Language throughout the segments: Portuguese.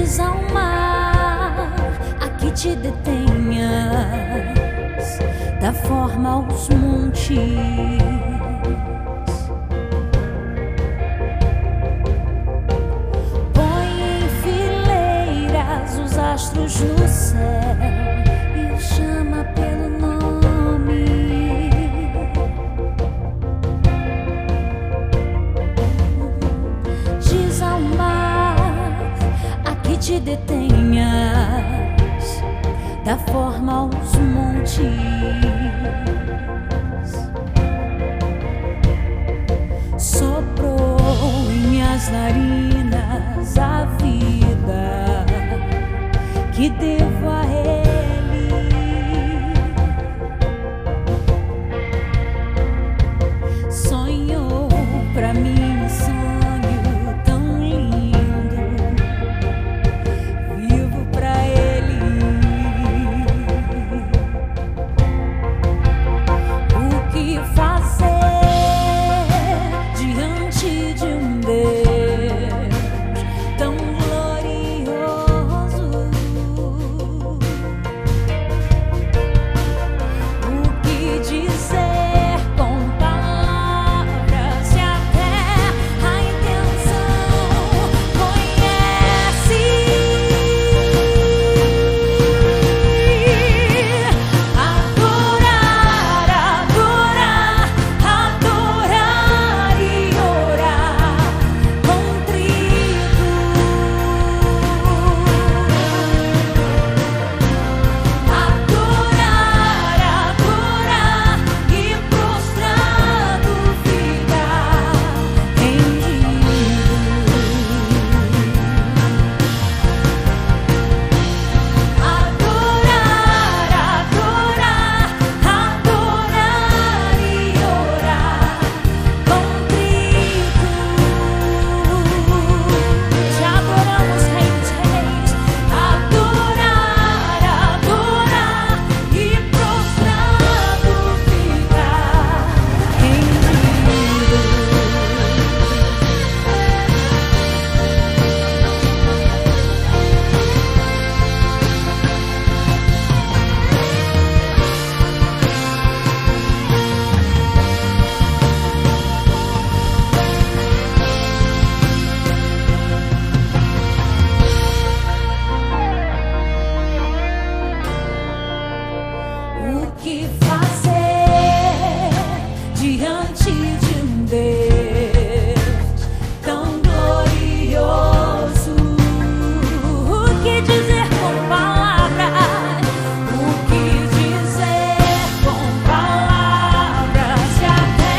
Diz ao mar a que te detenhas, dá forma aos montes. Põe em fileiras os astros no céu e o chama pelo nome. Diz ao mar a que te detenhas, dá forma aos montes. Soprou em minhas narinas a vida que devo a Ele. Sonhou pra mim um sonho tão lindo, vivo pra Ele. O que fazer diante de um Deus tão glorioso? O que dizer com palavras se até a intenção conhece? Adorar, adorar, adorar e orar contrito. Adorar, adorar e prostrado ficar rendido. Adorar, adorar, adorar e orar contrito. Te adoramos, Rei dos Reis. Adorar, adorar e prostrado ficar rendido. O que fazer diante de um Deus tão glorioso? O que dizer com palavras? O que dizer com palavras se até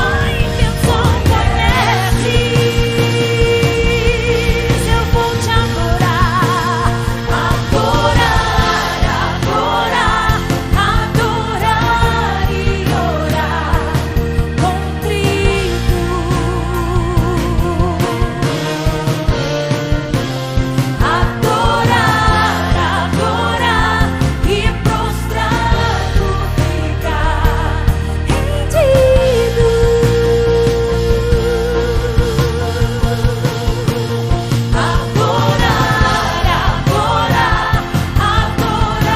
a intenção conhece? Eu vou te adorar, adorar, adorar, adorar e orar contrito. Adorar, adorar e prostrado ficar rendido. Adorar, adorar, adorar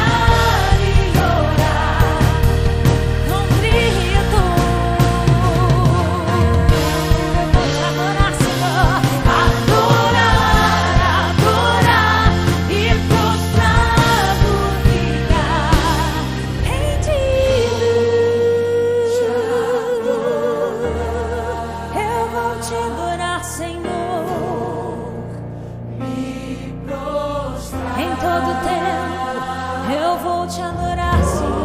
e orar contrito. Adorar, Senhor. Adorar, adorar e prostrado ficar rendido. Eu vou te adorar, Senhor, em todo tempo. Eu vou te adorar, Senhor.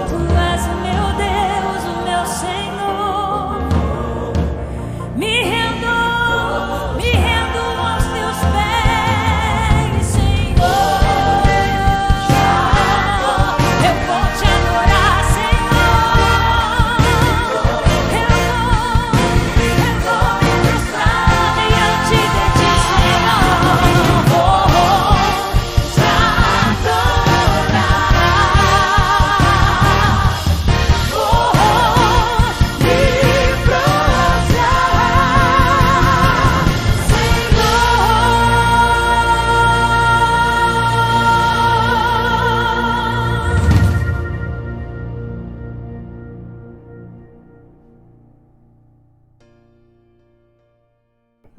Tu és o meu Deus, o meu Senhor. Me rendo aos teus pés, Senhor. Eu vou te adorar, Senhor. Eu vou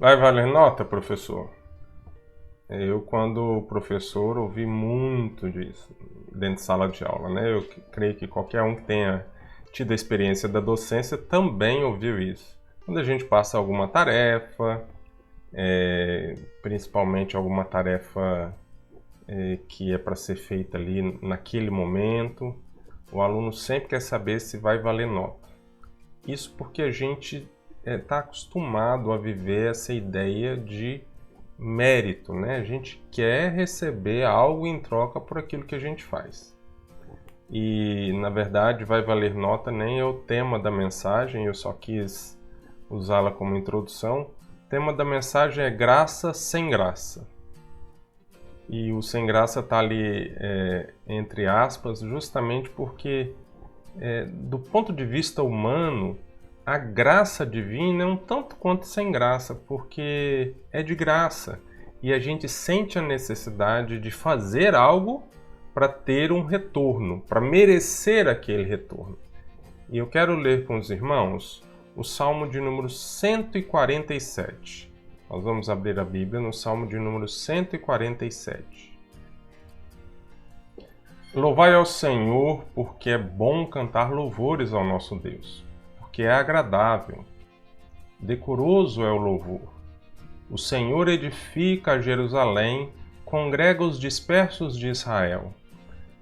Vai valer nota, professor? Eu, quando professor, ouvi muito disso dentro de sala de aula, né? Eu creio que qualquer um que tenha tido a experiência da docência também ouviu isso. Quando a gente passa alguma tarefa, principalmente alguma tarefa que é para ser feita ali naquele momento, o aluno sempre quer saber se vai valer nota. Isso porque a gente está acostumado a viver essa ideia de mérito, né? A gente quer receber algo em troca por aquilo que a gente faz. E, na verdade, vai valer nota nem é o tema da mensagem, eu só quis usá-la como introdução. O tema da mensagem é graça sem graça. E o sem graça está ali entre aspas, justamente porque, do ponto de vista humano, a graça divina é um tanto quanto sem graça, porque é de graça e a gente sente a necessidade de fazer algo para ter um retorno, para merecer aquele retorno. E eu quero ler com os irmãos o Salmo de número 147. Nós vamos abrir a Bíblia no Salmo de número 147. Louvai ao Senhor, porque é bom cantar louvores ao nosso Deus, porque é agradável, decoroso é o louvor. O Senhor edifica Jerusalém, congrega os dispersos de Israel,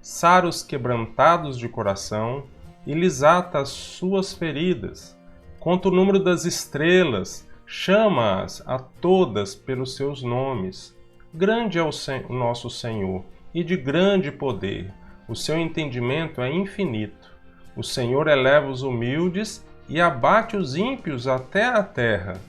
sara os quebrantados de coração e lhes ata as suas feridas, conta o número das estrelas, chama-as a todas pelos seus nomes. Grande é o nosso Senhor e de grande poder, o seu entendimento é infinito. O Senhor eleva os humildes e abate os ímpios até a terra.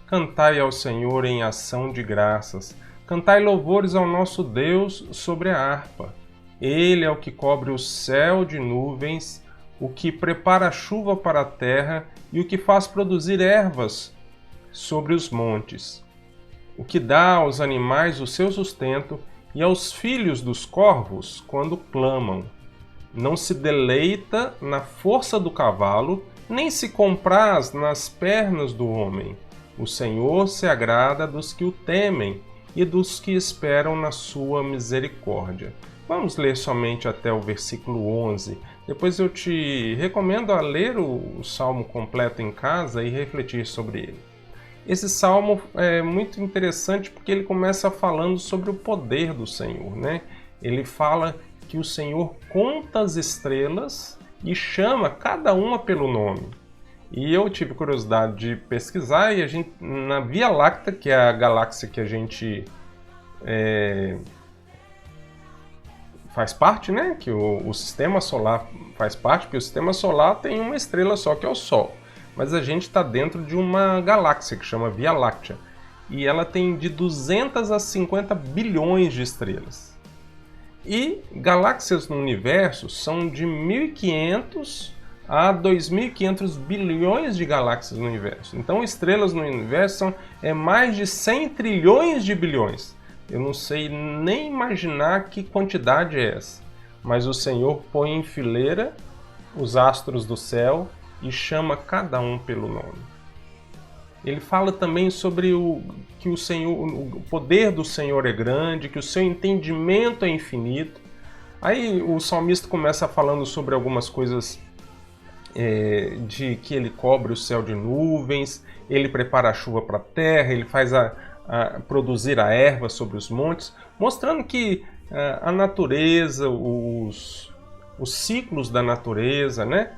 Cantai ao Senhor em ação de graças, cantai louvores ao nosso Deus sobre a harpa. Ele é o que cobre o céu de nuvens, o que prepara a chuva para a terra e o que faz produzir ervas sobre os montes, o que dá aos animais o seu sustento e aos filhos dos corvos quando clamam. Não se deleita na força do cavalo, nem se compraz nas pernas do homem. O Senhor se agrada dos que o temem e dos que esperam na sua misericórdia. Vamos ler somente até o versículo 11. Depois eu te recomendo a ler o salmo completo em casa e refletir sobre ele. Esse salmo é muito interessante porque ele começa falando sobre o poder do Senhor, né? Ele fala que o Senhor conta as estrelas e chama cada uma pelo nome. E eu tive curiosidade de pesquisar e a gente, na Via Láctea, que é a galáxia que a gente faz parte, né? Que o Sistema Solar faz parte, porque o Sistema Solar tem uma estrela só, que é o Sol. Mas a gente está dentro de uma galáxia que chama Via Láctea. E ela tem de 200 a 50 bilhões de estrelas. E galáxias no universo são de 1.500 a 2.500 bilhões de galáxias no universo. Então estrelas no universo são mais de 100 trilhões de bilhões. Eu não sei nem imaginar que quantidade é essa. Mas o Senhor põe em fileira os astros do céu e chama cada um pelo nome. Ele fala também sobre que o poder do Senhor é grande, que o seu entendimento é infinito. Aí o salmista começa falando sobre algumas coisas de que ele cobre o céu de nuvens, ele prepara a chuva para a terra, ele faz produzir a erva sobre os montes, mostrando que a natureza, os ciclos da natureza, né?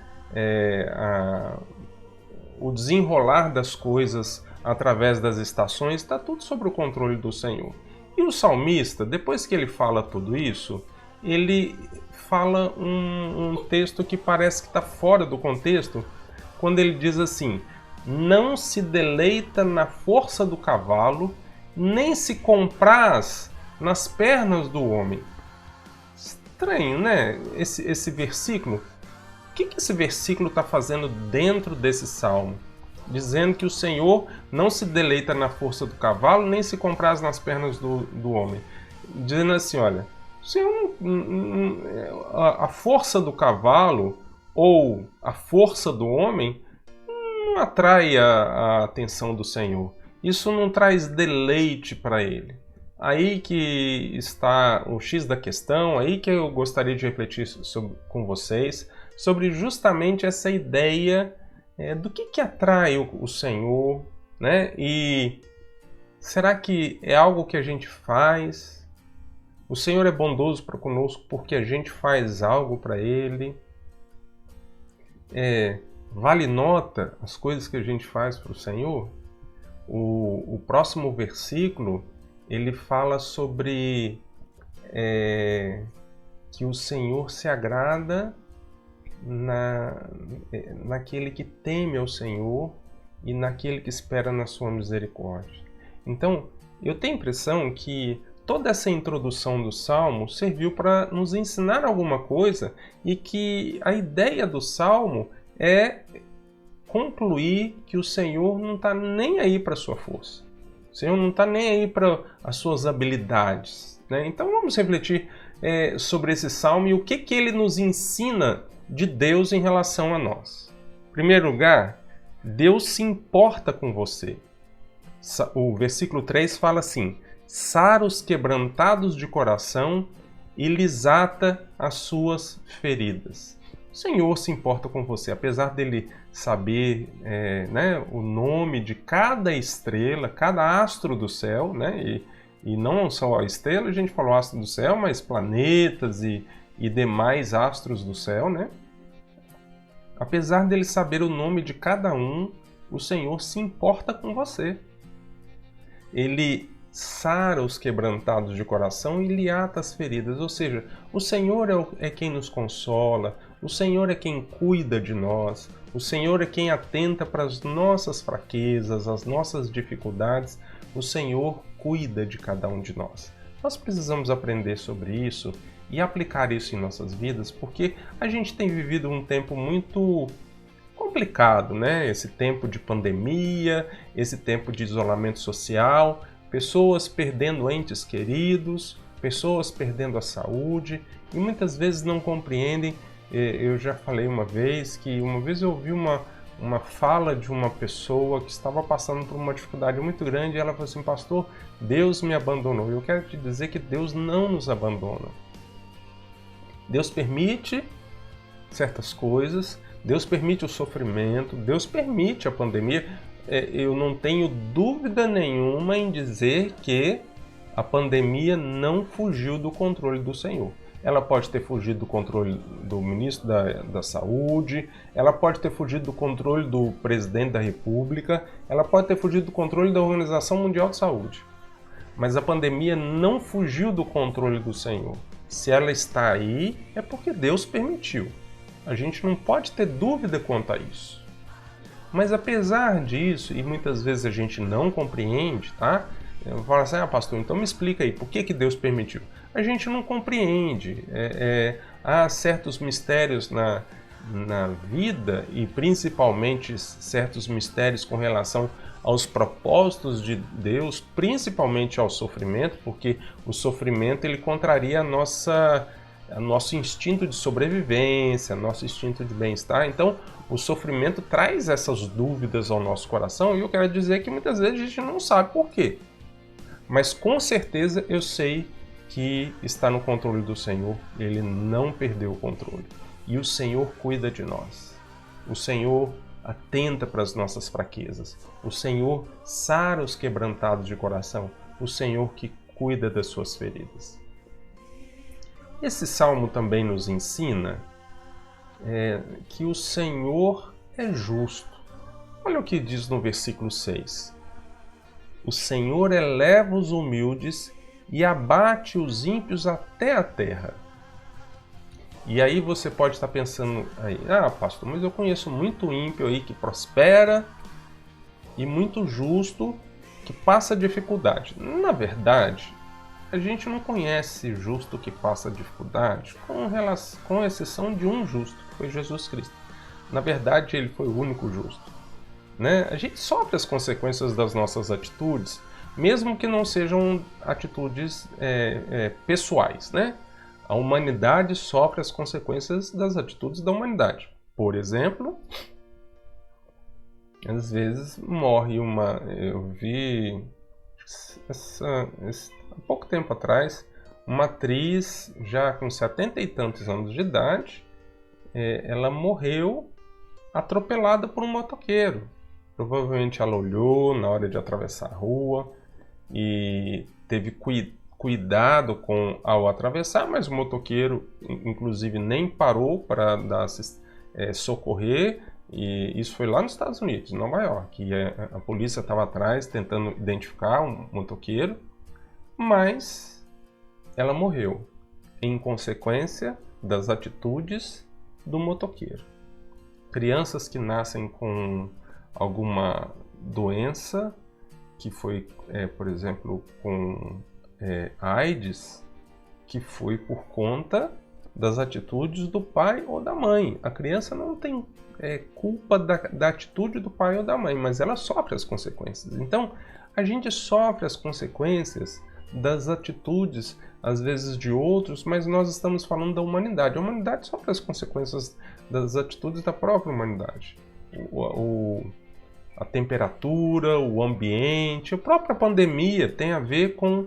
O desenrolar das coisas através das estações, está tudo sob o controle do Senhor. E o salmista, depois que ele fala tudo isso, ele fala um texto que parece que está fora do contexto, quando ele diz assim: não se deleita na força do cavalo, nem se compraz nas pernas do homem. Estranho, né? Esse versículo. O que esse versículo está fazendo dentro desse salmo? Dizendo que o Senhor não se deleita na força do cavalo, nem se compraz nas pernas do homem. Dizendo assim, olha, o Senhor a força do cavalo ou a força do homem não atrai a atenção do Senhor. isso não traz deleite para ele. Aí que está o X da questão, aí que eu gostaria de refletir com vocês, sobre justamente essa ideia do que atrai o Senhor, né? E será que é algo que a gente faz? O Senhor é bondoso para conosco porque a gente faz algo para Ele? Vale nota as coisas que a gente faz para o Senhor? O próximo versículo, ele fala sobre que o Senhor se agrada naquele que teme ao Senhor e naquele que espera na sua misericórdia. Então, eu tenho a impressão que toda essa introdução do Salmo serviu para nos ensinar alguma coisa e que a ideia do Salmo é concluir que o Senhor não está nem aí para a sua força. O Senhor não está nem aí para as suas habilidades, né? Então vamos refletir sobre esse Salmo e o que ele nos ensina de Deus em relação a nós. Em primeiro lugar, Deus se importa com você. O versículo 3 fala assim: sara os quebrantados de coração e lhes ata as suas feridas. O Senhor se importa com você, apesar dele saber o nome de cada estrela, cada astro do céu, né? E não só a estrela, a gente falou astro do céu, mas planetas e demais astros do céu, né? Apesar dele saber o nome de cada um, o Senhor se importa com você. Ele sara os quebrantados de coração e lhe ata as feridas. Ou seja, o Senhor é quem nos consola, o Senhor é quem cuida de nós, o Senhor é quem atenta para as nossas fraquezas, as nossas dificuldades. O Senhor cuida de cada um de nós. Nós precisamos aprender sobre isso e aplicar isso em nossas vidas, porque a gente tem vivido um tempo muito complicado, né? Esse tempo de pandemia, esse tempo de isolamento social, pessoas perdendo entes queridos, pessoas perdendo a saúde e muitas vezes não compreendem. Eu já falei uma vez eu ouvi uma fala de uma pessoa que estava passando por uma dificuldade muito grande e ela falou assim: pastor, Deus me abandonou. Eu quero te dizer que Deus não nos abandona. Deus permite certas coisas, Deus permite o sofrimento, Deus permite a pandemia. Eu não tenho dúvida nenhuma em dizer que a pandemia não fugiu do controle do Senhor. Ela pode ter fugido do controle do ministro da Saúde, ela pode ter fugido do controle do presidente da República, ela pode ter fugido do controle da Organização Mundial de Saúde. Mas a pandemia não fugiu do controle do Senhor. Se ela está aí, é porque Deus permitiu. A gente não pode ter dúvida quanto a isso. Mas apesar disso, e muitas vezes a gente não compreende, tá? Eu falo assim: pastor, então me explica aí, por que Deus permitiu? A gente não compreende. Há certos mistérios na vida, e principalmente certos mistérios com relação aos propósitos de Deus, principalmente ao sofrimento, porque o sofrimento ele contraria nosso instinto de sobrevivência, nosso instinto de bem-estar. Então, o sofrimento traz essas dúvidas ao nosso coração e eu quero dizer que muitas vezes a gente não sabe por quê. Mas com certeza eu sei que está no controle do Senhor, ele não perdeu o controle. E o Senhor cuida de nós. O Senhor atenta para as nossas fraquezas. O Senhor sara os quebrantados de coração. O Senhor que cuida das suas feridas. Esse salmo também nos ensina que o Senhor é justo. Olha o que diz no versículo 6. O Senhor eleva os humildes e abate os ímpios até a terra. E aí você pode estar pensando aí: pastor, mas eu conheço muito ímpio aí que prospera e muito justo que passa dificuldade. Na verdade, a gente não conhece justo que passa dificuldade, com exceção de um justo, que foi Jesus Cristo. Na verdade, ele foi o único justo. Né? A gente sofre as consequências das nossas atitudes, mesmo que não sejam atitudes pessoais. Né? A humanidade sofre as consequências das atitudes da humanidade. Por exemplo, Às vezes morre uma... Eu vi há pouco tempo atrás, uma atriz já com 70 e tantos anos de idade, ela morreu atropelada por um motoqueiro. Provavelmente ela olhou na hora de atravessar a rua e teve cuidado ao atravessar, mas o motoqueiro, inclusive, nem parou para socorrer. E isso foi lá nos Estados Unidos, em Nova York. E a polícia estava atrás tentando identificar um motoqueiro, mas ela morreu em consequência das atitudes do motoqueiro. Crianças que nascem com alguma doença, que foi, por exemplo, com AIDS, que foi por conta das atitudes do pai ou da mãe. A criança não tem culpa da atitude do pai ou da mãe, mas ela sofre as consequências. Então, a gente sofre as consequências das atitudes, às vezes de outros, mas nós estamos falando da humanidade. A humanidade sofre as consequências das atitudes da própria humanidade. A temperatura, o ambiente, a própria pandemia tem a ver com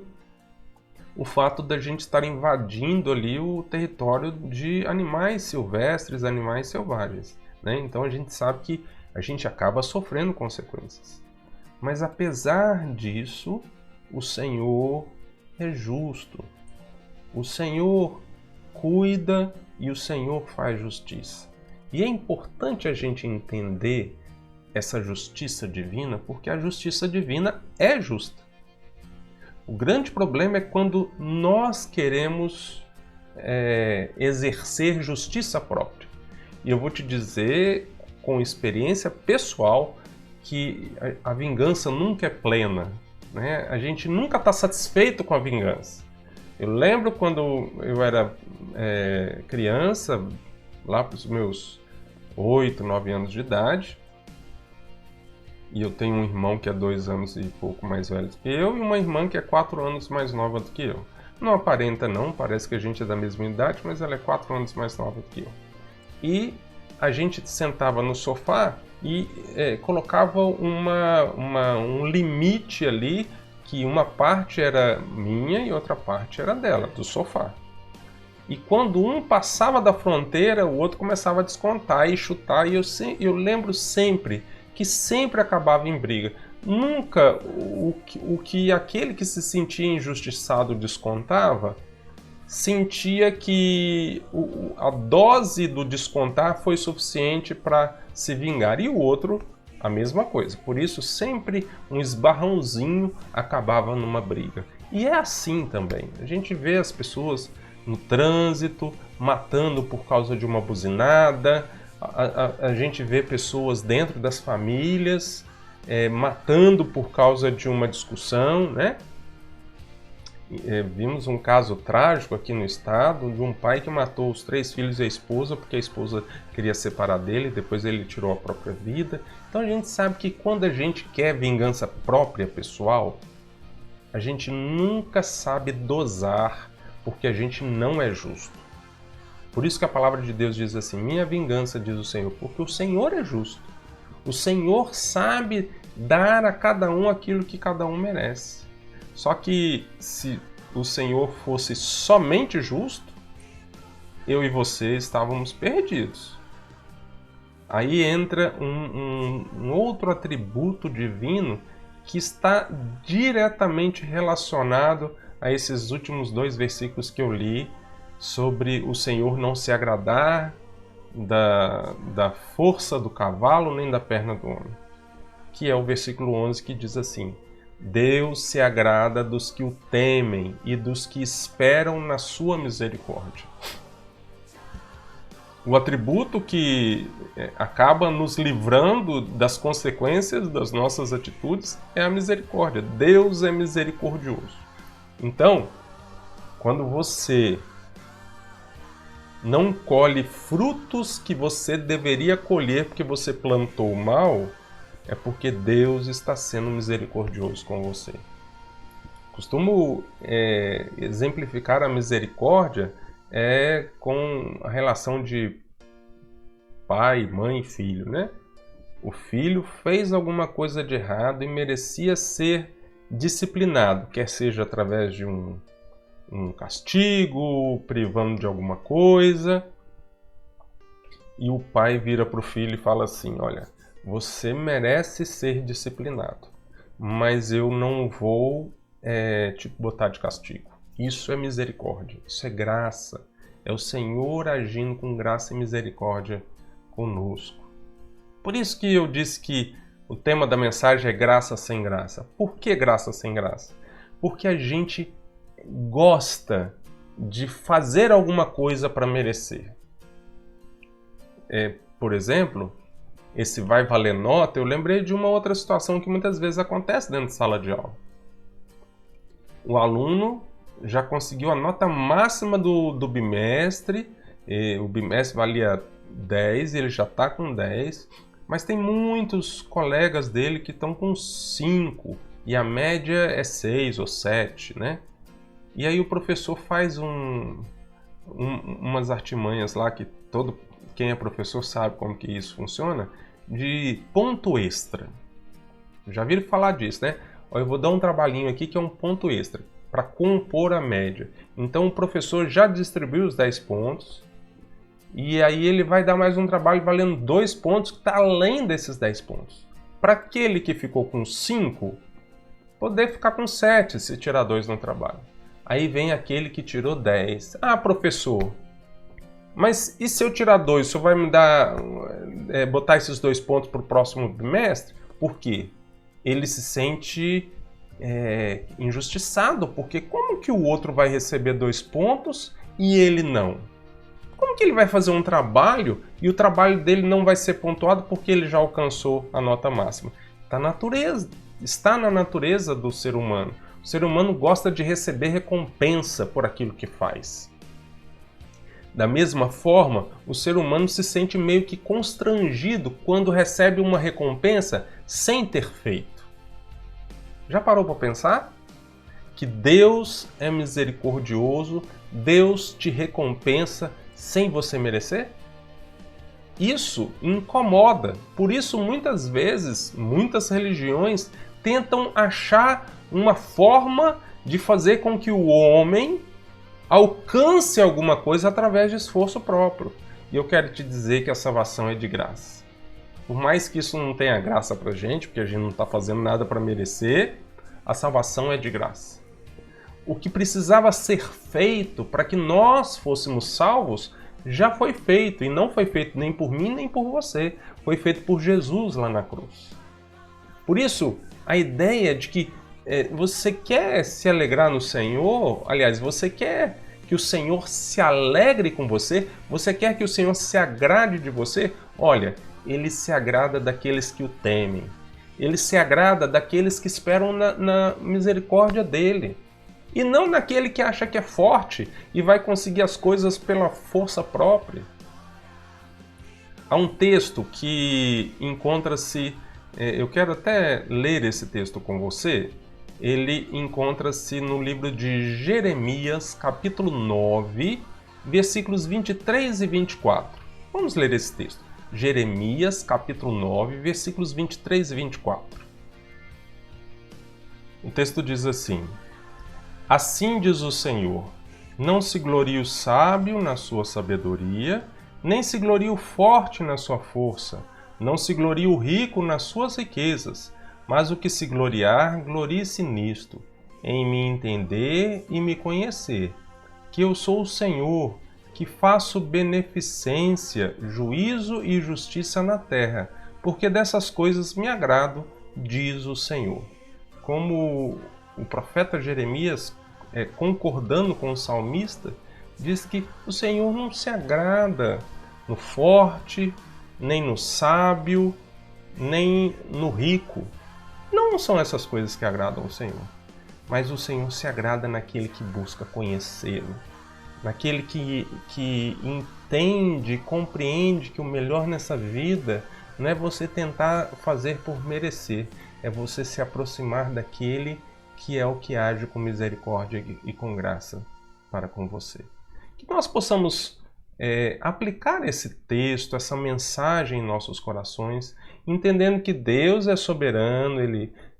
o fato da gente estar invadindo ali o território de animais silvestres, animais selvagens, né? Então a gente sabe que a gente acaba sofrendo consequências. Mas apesar disso, o Senhor é justo. O Senhor cuida e o Senhor faz justiça. E é importante a gente entender essa justiça divina, porque a justiça divina é justa. O grande problema é quando nós queremos exercer justiça própria. E eu vou te dizer, com experiência pessoal, que a vingança nunca é plena, né? A gente nunca está satisfeito com a vingança. Eu lembro quando eu era criança, lá para os meus 8, 9 anos de idade, e eu tenho um irmão que é 2 anos e pouco mais velho do que eu, e uma irmã que é 4 anos mais nova do que eu. Não aparenta não, parece que a gente é da mesma idade, mas ela é 4 anos mais nova do que eu. E a gente sentava no sofá e colocava um limite ali, que uma parte era minha e outra parte era dela, do sofá. E quando um passava da fronteira, o outro começava a descontar e chutar, e eu lembro sempre que sempre acabava em briga. Nunca o que aquele que se sentia injustiçado descontava, sentia que a dose do descontar foi suficiente para se vingar. E o outro, a mesma coisa. Por isso, sempre um esbarrãozinho acabava numa briga. E é assim também. A gente vê as pessoas no trânsito, matando por causa de uma buzinada. A gente vê pessoas dentro das famílias matando por causa de uma discussão, né? Vimos um caso trágico aqui no estado de um pai que matou os 3 filhos e a esposa porque a esposa queria separar dele, depois ele tirou a própria vida. Então a gente sabe que quando a gente quer vingança própria, pessoal, a gente nunca sabe dosar, porque a gente não é justo. Por isso que a palavra de Deus diz assim: minha vingança, diz o Senhor, porque o Senhor é justo. O Senhor sabe dar a cada um aquilo que cada um merece. Só que se o Senhor fosse somente justo, eu e você estávamos perdidos. Aí entra um outro atributo divino que está diretamente relacionado a esses últimos 2 versículos que eu li, sobre o Senhor não se agradar da força do cavalo nem da perna do homem, que é o versículo 11, que diz assim: Deus se agrada dos que o temem e dos que esperam na sua misericórdia. O atributo que acaba nos livrando das consequências das nossas atitudes é a misericórdia. Deus é misericordioso. Então, quando você não colhe frutos que você deveria colher porque você plantou mal, é porque Deus está sendo misericordioso com você. Costumo exemplificar a misericórdia com a relação de pai, mãe e filho, né? O filho fez alguma coisa de errado e merecia ser disciplinado, quer seja através de um castigo, privando de alguma coisa. E o pai vira para o filho e fala assim: olha, você merece ser disciplinado, mas eu não vou te botar de castigo. Isso é misericórdia, isso é graça. É o Senhor agindo com graça e misericórdia conosco. Por isso que eu disse que o tema da mensagem é graça sem graça. Por que graça sem graça? Porque a gente gosta de fazer alguma coisa para merecer. Por exemplo, esse vai valer nota, eu lembrei de uma outra situação que muitas vezes acontece dentro de sala de aula. O aluno já conseguiu a nota máxima do bimestre, o bimestre valia 10, ele já está com 10, mas tem muitos colegas dele que estão com 5 e a média é 6 ou 7, né? E aí o professor faz umas artimanhas lá que quem é professor sabe como que isso funciona, de ponto extra. Já viram falar disso, né? Eu vou dar um trabalhinho aqui que é um ponto extra, para compor a média. Então o professor já distribuiu os 10 pontos, e aí ele vai dar mais um trabalho valendo 2 pontos, que está além desses 10 pontos. Para aquele que ficou com 5, poder ficar com 7 se tirar 2 no trabalho. Aí vem aquele que tirou 10. Ah, professor, mas e se eu tirar 2, o senhor vai me dar, botar esses 2 pontos para o próximo bimestre? Por quê? Ele se sente injustiçado, porque como que o outro vai receber 2 pontos e ele não? Como que ele vai fazer um trabalho e o trabalho dele não vai ser pontuado porque ele já alcançou a nota máxima? Está na natureza do ser humano. O ser humano gosta de receber recompensa por aquilo que faz. Da mesma forma, o ser humano se sente meio que constrangido quando recebe uma recompensa sem ter feito. Já parou para pensar? Que Deus é misericordioso, Deus te recompensa sem você merecer? Isso incomoda. Por isso, muitas vezes, muitas religiões tentam achar uma forma de fazer com que o homem alcance alguma coisa através de esforço próprio. E eu quero te dizer que a salvação é de graça. Por mais que isso não tenha graça pra gente, porque a gente não está fazendo nada para merecer, a salvação é de graça. O que precisava ser feito para que nós fôssemos salvos já foi feito, e não foi feito nem por mim nem por você. Foi feito por Jesus lá na cruz. Por isso, a ideia de que você quer se alegrar no Senhor, aliás, você quer que o Senhor se alegre com você, você quer que o Senhor se agrade de você, olha, Ele se agrada daqueles que o temem. Ele se agrada daqueles que esperam na misericórdia dEle. E não naquele que acha que é forte e vai conseguir as coisas pela força própria. Há um texto que encontra-se, eu quero até ler esse texto com você, ele encontra-se no livro de Jeremias, capítulo 9, versículos 23 e 24. Vamos ler esse texto. Jeremias, capítulo 9, versículos 23 e 24. O texto diz assim: Assim diz o Senhor, não se glorie o sábio na sua sabedoria, nem se glorie o forte na sua força, não se glorie o rico nas suas riquezas, mas o que se gloriar, glorie-se nisto, em me entender e me conhecer, que eu sou o Senhor, que faço beneficência, juízo e justiça na terra, porque dessas coisas me agrado, diz o Senhor. Como o profeta Jeremias, concordando com o salmista, diz que o Senhor não se agrada no forte, nem no sábio, nem no rico. Não são essas coisas que agradam o Senhor, mas o Senhor se agrada naquele que busca conhecê-lo, naquele que entende, compreende que o melhor nessa vida não é você tentar fazer por merecer, é você se aproximar daquele que é o que age com misericórdia e com graça para com você. Que nós possamos aplicar esse texto, essa mensagem em nossos corações entendendo que Deus é soberano,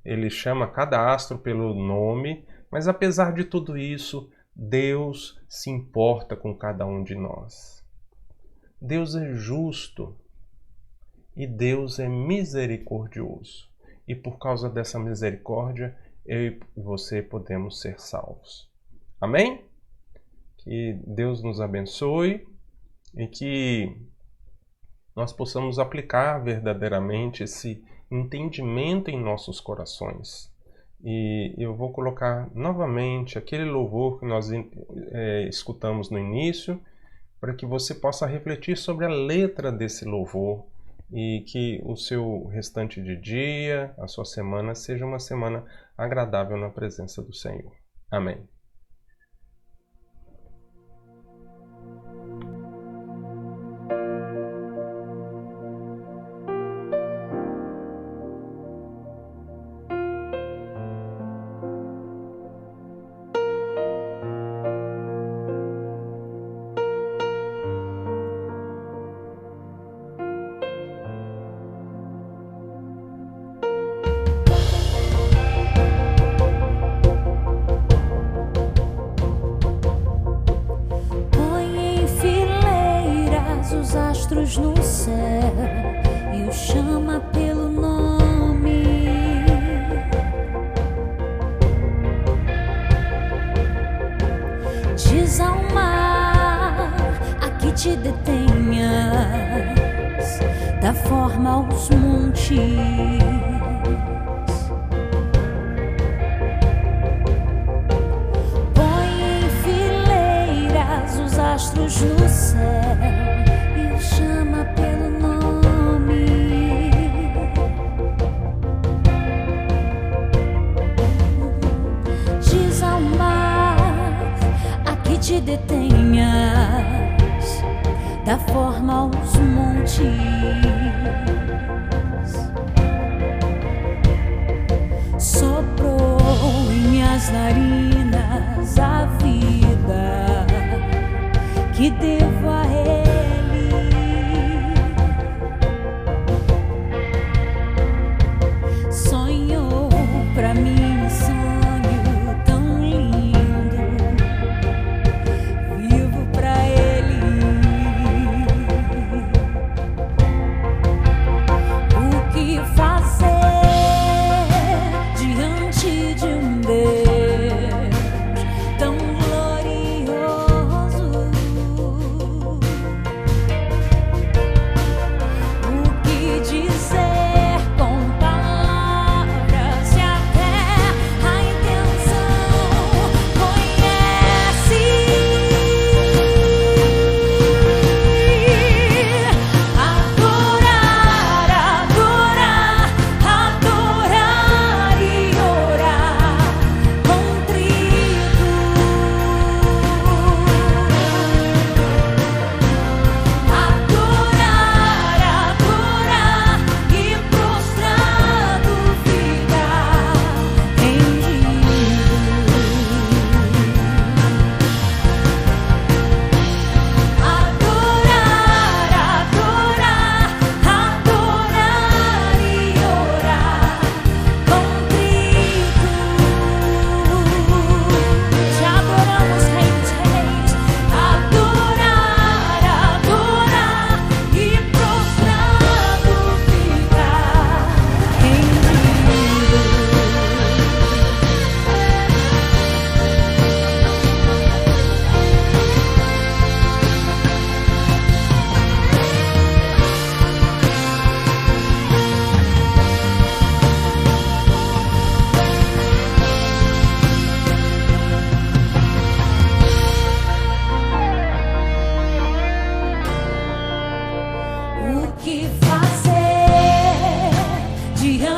Ele chama cada astro pelo nome, mas apesar de tudo isso, Deus se importa com cada um de nós. Deus é justo e Deus é misericordioso. E por causa dessa misericórdia, eu e você podemos ser salvos. Amém? Que Deus nos abençoe e que nós possamos aplicar verdadeiramente esse entendimento em nossos corações. E eu vou colocar novamente aquele louvor que nós escutamos no início, para que você possa refletir sobre a letra desse louvor e que o seu restante de dia, a sua semana, seja uma semana agradável na presença do Senhor. Amém. Os astros no céu e o chama pelo nome. Diz ao mar a que te detenhas, dá forma aos montes. Põe em fileiras os astros no céu, chama pelo nome. Diz ao mar a que te detenhas, dá forma aos montes. Soprou em minhas narinas a vida que devo a Ele. Pra mim um sonho tão lindo, vivo pra Ele. O que fazer diante de um Deus tão glorioso? O que dizer? O que fazer diante